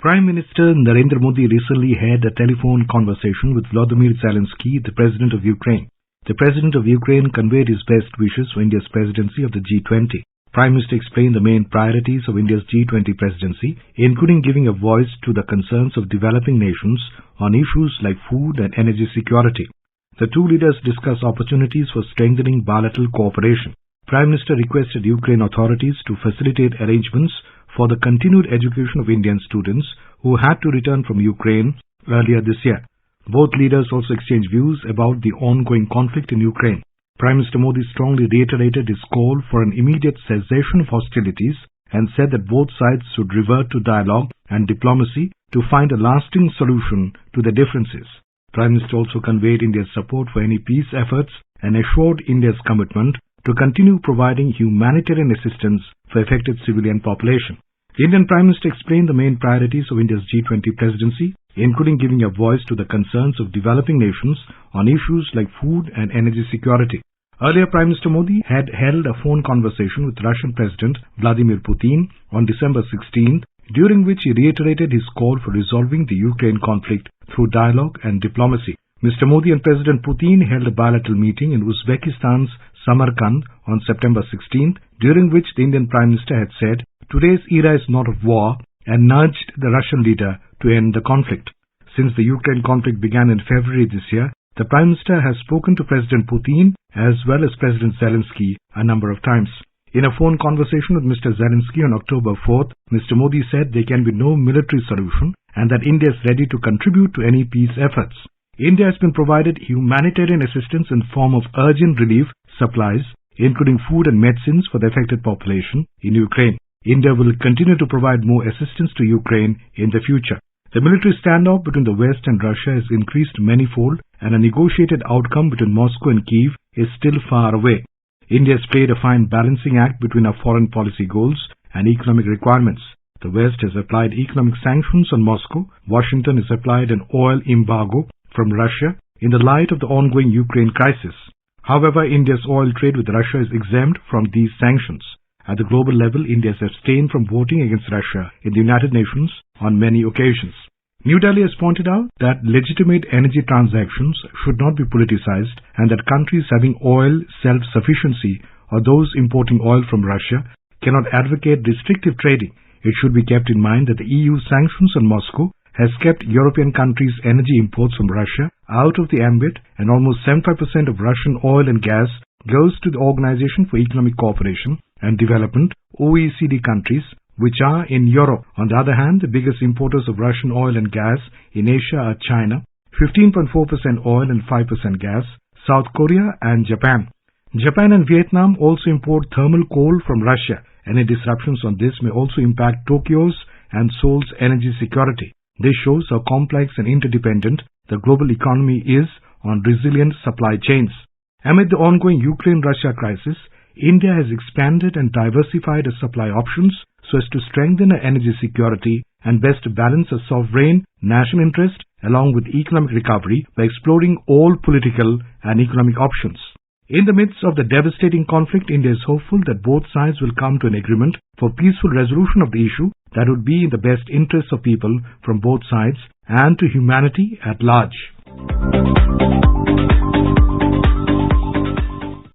Prime Minister Narendra Modi recently had a telephone conversation with Volodymyr Zelensky, the President of Ukraine. The President of Ukraine conveyed his best wishes for India's presidency of the G20. Prime Minister explained the main priorities of India's G20 presidency, including giving a voice to the concerns of developing nations on issues like food and energy security. The two leaders discussed opportunities for strengthening bilateral cooperation. Prime Minister requested Ukraine authorities to facilitate arrangements for the continued education of Indian students who had to return from Ukraine earlier this year. Both leaders also exchanged views about the ongoing conflict in Ukraine. Prime Minister Modi strongly reiterated his call for an immediate cessation of hostilities and said that both sides should revert to dialogue and diplomacy to find a lasting solution to their differences. Prime Minister also conveyed India's support for any peace efforts and assured India's commitment to continue providing humanitarian assistance for affected civilian population. The Indian Prime Minister explained the main priorities of India's G20 presidency, including giving a voice to the concerns of developing nations on issues like food and energy security. Earlier, Prime Minister Modi had held a phone conversation with Russian President Vladimir Putin on December 16th, during which he reiterated his call for resolving the Ukraine conflict through dialogue and diplomacy. Mr. Modi and President Putin held a bilateral meeting in Uzbekistan's Samarkand on September 16th, during which the Indian Prime Minister had said, "Today's era is not of war," and nudged the Russian leader to end the conflict. Since the Ukraine conflict began in February this year, the Prime Minister has spoken to President Putin as well as President Zelensky a number of times. In a phone conversation with Mr. Zelensky on October 4th, Mr. Modi said there can be no military solution and that India is ready to contribute to any peace efforts. India has been provided humanitarian assistance in form of urgent relief supplies, including food and medicines for the affected population in Ukraine. India will continue to provide more assistance to Ukraine in the future. The military standoff between the West and Russia has increased manifold, and a negotiated outcome between Moscow and Kyiv is still far away. India has played a fine balancing act between our foreign policy goals and economic requirements. The West has applied economic sanctions on Moscow. Washington has applied an oil embargo from Russia in the light of the ongoing Ukraine crisis. However, India's oil trade with Russia is exempt from these sanctions. At the global level, India has abstained from voting against Russia in the United Nations on many occasions. New Delhi has pointed out that legitimate energy transactions should not be politicized and that countries having oil self-sufficiency or those importing oil from Russia cannot advocate restrictive trading. It should be kept in mind that the EU sanctions on Moscow has kept European countries' energy imports from Russia out of the ambit, and almost 75% of Russian oil and gas goes to the Organization for Economic Cooperation and Development, OECD countries, which are in Europe. On the other hand, the biggest importers of Russian oil and gas in Asia are China, 15.4% oil and 5% gas, South Korea and Japan. Japan and Vietnam also import thermal coal from Russia. Any disruptions on this may also impact Tokyo's and Seoul's energy security. This shows how complex and interdependent the global economy is on resilient supply chains. Amid the ongoing Ukraine-Russia crisis, India has expanded and diversified its supply options so as to strengthen our energy security and best balance a sovereign national interest along with economic recovery by exploring all political and economic options. In the midst of the devastating conflict, India is hopeful that both sides will come to an agreement for peaceful resolution of the issue that would be in the best interests of people from both sides and to humanity at large.